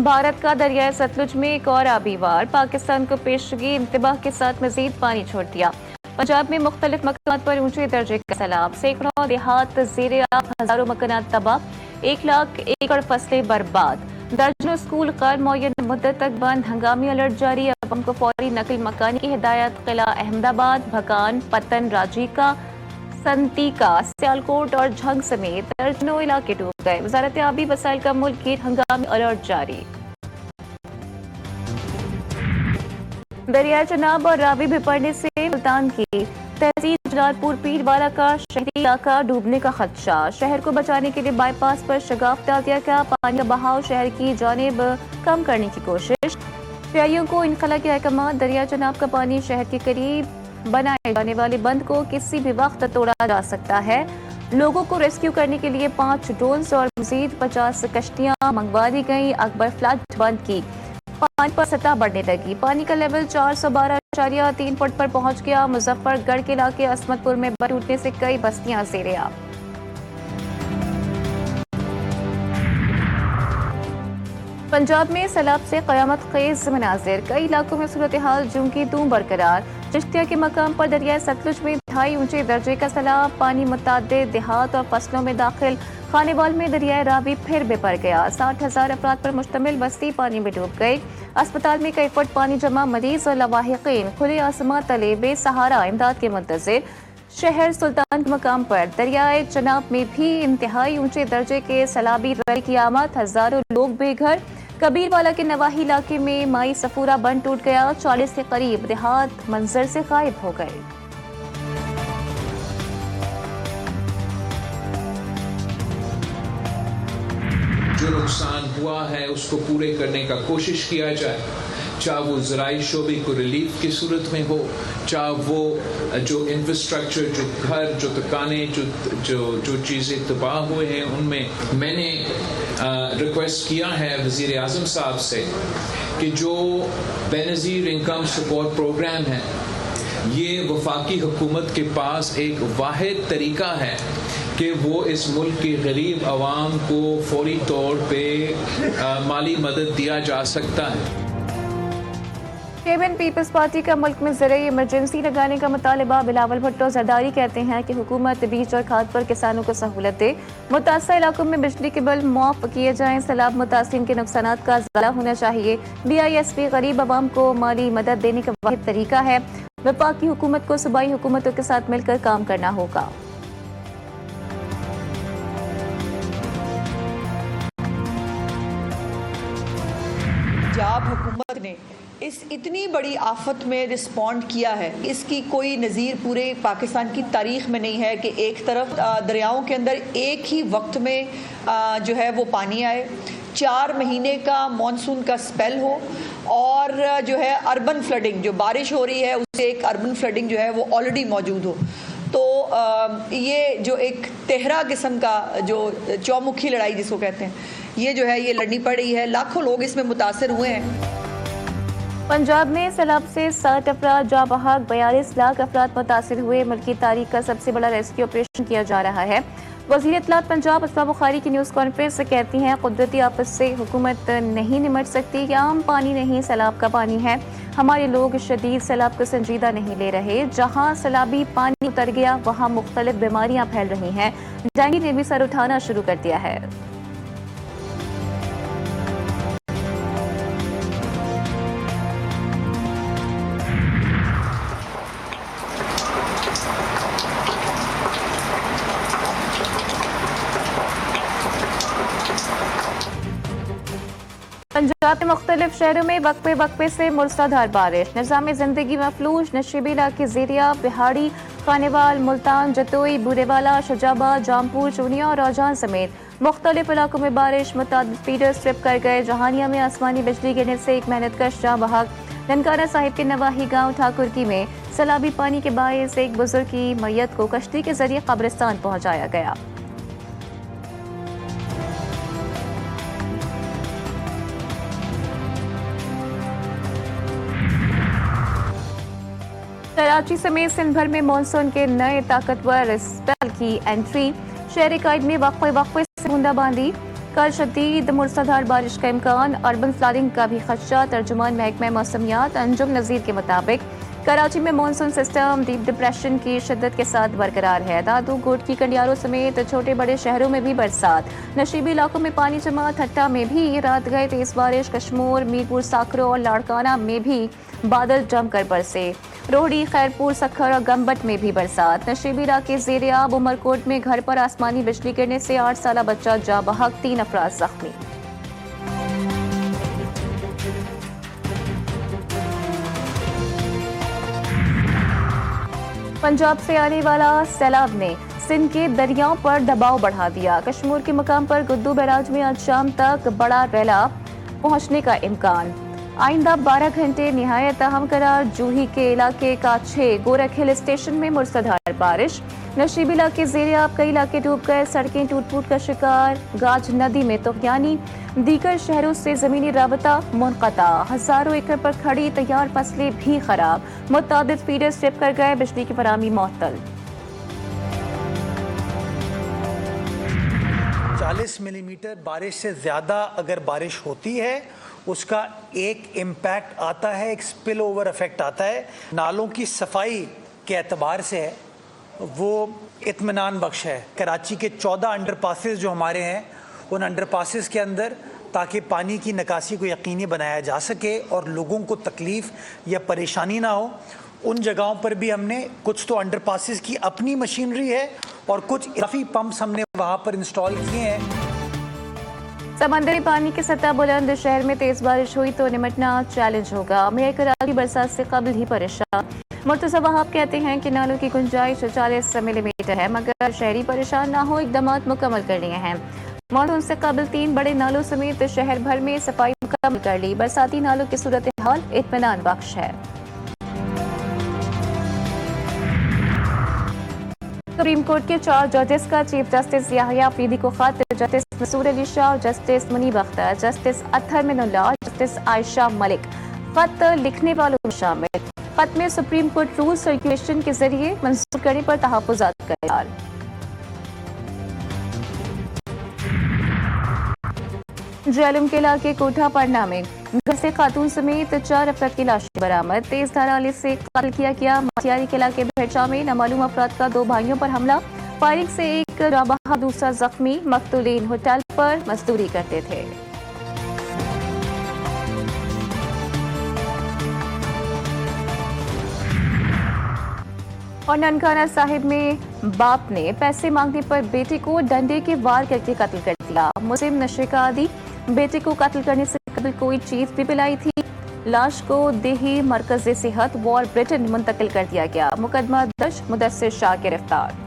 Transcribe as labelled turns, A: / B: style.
A: भारत का दरियाई सतलुज में एक और आबी वार, पाकिस्तान को पेशगी इंतबाह के साथ मजीद पानी छोड़ दिया। पंजाब में मुख्तलिफ मकानात पर ऊंचे दर्जे का सैलाब, सैकड़ों देहात ज़ेरे आब, हजारों मकानात तबाह, 1 लाख एकड़ फसलें बर्बाद, दर्जनों स्कूल गैर मुअय्यन मुद्दत तक बंद, हंगामी अलर्ट जारी, अवाम को फौरी नकल मकानी की हिदायत। किला अहमदाबाद, भकान, पतन, राजीका, संतीका, सियालकोट और झंग समेत दर्जनों इलाके डूब गए। वजारत आबी वसाइल का मुल्क हंगामी अलर्ट जारी। दरिया चनाब और रावी भिपड़ने से मुल्तान की तहसील जलालपुर पीरवाला का शहरी इलाका डूबने का खदशा। शहर को बचाने के लिए बाईपास पर शगाफ डाल दिया गया। पानी का बहाव शहर की जानिब कम करने की कोशिश। शहरियों को इनखला के अहकाम। दरिया चनाब का पानी शहर के करीब बनाए जाने वाले बंद को किसी भी वक्त तोड़ा जा सकता है। लोगों को रेस्क्यू करने के लिए 5 ड्रोन्स और मजीद 50 कश्तियां मंगवा दी गई। अकबर फ्लड बंद की, पानी पर सतह बढ़ने लगी। पानी का लेवल 412.3 फुट पर पहुंच गया। मुजफ्फरगढ़ के इलाके असमतपुर में बंद टूटने से कई बस्तियां ज़ेरे आब। पंजाब में सैलाब से कयामत खेज मनाजिर, कई इलाकों में सूरत हाल जूं की तूं बरकरार। चिश्तिया के मकाम पर दरियाई सतलुज में 2.5 ऊंचे दर्जे का सैलाब, पानी मुतअद्दिद देहात और फसलों में दाखिल। खानेवाल में दरियाई रावी फिर बेपर गया। 60,000 अफराद पर मुश्तमिल बस्ती पानी में डूब गई। अस्पताल में कई फुट पानी जमा, मरीज और लवाहिकीन खुले आसमां तले बेसहारा इमदाद के मुंतजिर। शहर सुल्तान के मकाम पर दरियाए चनाब में भी इंतहाई ऊंचे दर्जे के सैलाबी रैली की आमद, हजारों लोग बेघर। कबीरवाला के नवाही इलाके में माई सफूरा बंद टूट गया। 40 के करीब देहात मंजर से गायब हो गए।
B: जो नुकसान हुआ है उसको पूरे करने का कोशिश किया जाए, चाहे वो ज़राई शोबे को रिलीफ की सूरत में हो, चाहे वो जो इंफ्रास्ट्रक्चर, जो घर, जो दुकानें, जो चीज़ें तबाह हुए हैं उनमें। मैंने रिक्वेस्ट किया है वज़ीर आज़म साहब से कि जो बेनज़ीर इनकम सपोर्ट प्रोग्राम है, ये वफाकी हुकूमत के पास एक वाहिद तरीका है कि वो इस मुल्क के गरीब आवाम को फौरी तौर पे माली मदद दिया जा सकता है।
A: चेयरमैन पीपल्स पार्टी का मुल्क में ज़रूरी इमरजेंसी लगाने का मुतालबा। बिलावल भुट्टो जरदारी कहते हैं कि हुकूमत बीज और खाद पर किसानों को सहूलत दे। मुतासर इलाकों में बिजली के बिल मुआफ किए जाएं। सैलाब मुतासिरीन के नुकसानात का ज़ाला होना चाहिए। BISP गरीब आवाम को माली मदद देने का वाहिद तरीका है। वफाकी हुकूमत को सूबाई हुकूमतों के साथ मिलकर काम करना होगा।
C: पंजाब हुकूमत ने इस इतनी बड़ी आफत में रिस्पॉन्ड किया है, इसकी कोई नज़ीर पूरे पाकिस्तान की तारीख में नहीं है कि एक तरफ दरियाओं के अंदर एक ही वक्त में जो है वो पानी आए, 4 महीने का मानसून का स्पेल हो और जो है अर्बन फ्लडिंग, जो बारिश हो रही है उससे एक अर्बन फ्लडिंग जो है वो ऑलरेडी मौजूद हो। तो ये जो एक तेहरा किस्म का जो चौमुखी लड़ाई जिसको कहते हैं, ये जो है ये लड़नी पड़ रही है। लाखों लोग इसमें मुतासर हुए हैं।
A: पंजाब में सैलाब से 60 अफराद जाँ बहक, 42 लाख अफराद मुतासर हुए। मुल्की तारीख का सबसे बड़ा रेस्क्यू ऑपरेशन किया जा रहा है। वज़ीर इत्तलात पंजाब असमा बुखारी की न्यूज़ कॉन्फ्रेंस से कहती हैं, कुदरती आफत से हुकूमत नहीं निमट सकती। ये आम पानी नहीं, सैलाब का पानी है। हमारे लोग शदीद सैलाब को संजीदा नहीं ले रहे। जहाँ सैलाबी पानी उतर गया वहाँ मुख्तलिफ बीमारियाँ फैल रही हैं। डेंगू ने भी सर उठाना शुरू कर दिया है। पंजाब के मुख्तलिफ शहरों में वक्फे से मूसलाधार बारिश। निज़ाम ज़िंदगी मफलूज, नशीबी इलाके ज़ेरिया, बिहाड़ी, खानेवाल, मुल्तान, जतोई, बूरेवाला, शुजाबाद, जामपुर, चूनिया और रौजान समेत मुख्तलिफ इलाकों में बारिश। मुताबिक फीडर स्ट्रिप कर गए। जहानिया में आसमानी बिजली गिरने से एक मेहनतकश जाँ बहक। ननकाना साहिब के नवाही गाँव ठाकुरकी में सैलाबी पानी के बायस एक बुजुर्ग की मैयत को कश्ती के जरिए कब्रिस्तान पहुँचाया गया। कराची समेत सिंध भर में मानसून के नए ताकतवर स्पेल की एंट्री। शहर कायद में वक्फे से बूंदाबांदी। कल शदीद मूसलाधार बारिश का इम्कान, अर्बन फ्लडिंग का भी खदशा। तर्जुमान महकमा मौसमियात अंजुम नज़ीर के मुताबिक कराची में मानसून सिस्टम डीप डिप्रेशन की शिद्दत के साथ बरकरार है। दादू, गोटकी, कंडियारों समेत छोटे बड़े शहरों में भी बरसात, नशीबी इलाकों में पानी जमा। ठट्टा में भी रात गए तेज बारिश, कश्मोर, मीरपुर, साकरो और लाड़काना में भी बादल जमकर बरसे। रोहड़ी, खैरपुर, सखर और गम्बट में भी बरसात, नशीबी इलाके ज़ेरे आब। उमरकोट में घर पर आसमानी बिजली गिरने से 8 साल बच्चा जा बहक, 3 अफराद जख्मी। पंजाब से आने वाला सैलाब ने सिंध के दरियाओं पर दबाव बढ़ा दिया। कश्मीर के मकाम पर गुद्दू बैराज में आज शाम तक बड़ा रैला पहुंचने का इम्कान। आइंदा 12 घंटे निहायत अहम करार। जूही के इलाके का 6, गोरख हिल स्टेशन में मूसलाधार बारिश, नशीबी इलाके ज़ेरे आब, कई इलाके डूब गए, सड़कें टूट फूट का शिकार। गाज नदी में तुग़यानी, दीगर शहरों से ज़मीनी राबता मुनक़ता। हज़ारों एकड़ पर खड़ी तैयार फसलें भी खराब, मुतअद्दिद फीडर्स ट्रिप कर गए, बिजली की फराहमी मुअत्तल।
D: 40 मिलीमीटर बारिश से ज़्यादा अगर बारिश होती है उसका एक इम्पैक्ट आता है, एक स्पिल ओवर इफेक्ट आता है। नालों की सफाई के एतबार से है वो इत्मीनान बख्श है। कराची के 14 अंडरपासेस जो हमारे हैं, उन अंडरपासेस के अंदर ताकि पानी की निकासी को यकीनी बनाया जा सके और लोगों को तकलीफ़ या परेशानी ना हो, उन जगहों पर भी हमने कुछ तो अंडरपासेस की अपनी मशीनरी है और कुछ इजाफी पंप्स हमने वहाँ पर इंस्टॉल किए हैं।
A: समंदरी पानी की सतह बुलंद, शहर में तेज बारिश हुई तो निमटना चैलेंज होगा। मेयर कराची बरसात से कबल ही परेशान। मुर्तज़ा वहाब कहते हैं कि नालों की गुंजाइश 40 मिलीमीटर है, मगर शहरी परेशान ना हो, इकदाम मुकम्मल कर लिए हैं। मानसून से कबल 3 बड़े नालों समेत शहर भर में सफाई मुकम्मल कर ली। बरसाती नालों की सूरत हाल इत्मीनान बख्श है। सुप्रीम कोर्ट के 4 जजेस का चीफ जस्टिस याहिया अफरीदी को खत। Justice Mansoor Ali Shah, justice Munib Akhtar, justice Athar Minallah, justice Ayesha Malik खत लिखने वालों में शामिल। खत में सुप्रीम कोर्ट रूल सर्कुलेशन के जरिए मंजूर करने पर तहफ़्फ़ुज़ात का इज़हार। जेलम के इलाके कोठा पड़ना में घर से खातून समेत 4 अफराद की लाशें बरामद। तेज धार आले से कत्ल किया गया। माटियारी के इलाके भेड़चा में नामालूम अफराद का 2 भाइयों पर हमला, फायरिंग से एक राबहा, दूसरा जख्मी। मकतूलीन होटल पर मजदूरी करते थे। और ननकाना साहिब में बाप ने पैसे मांगने पर बेटे को डंडे के वार करके कत्ल कर दिया। मुस्लिम नशे का आदी बेटे को कत्ल करने से कबल कोई चीज भी पिलाई थी। लाश को देही मरकज़ सेहत वॉर ब्रिटेन मुंतकिल कर दिया गया। मुकदमा दर्ज, मुदस्सिर शाह गिरफ्तार।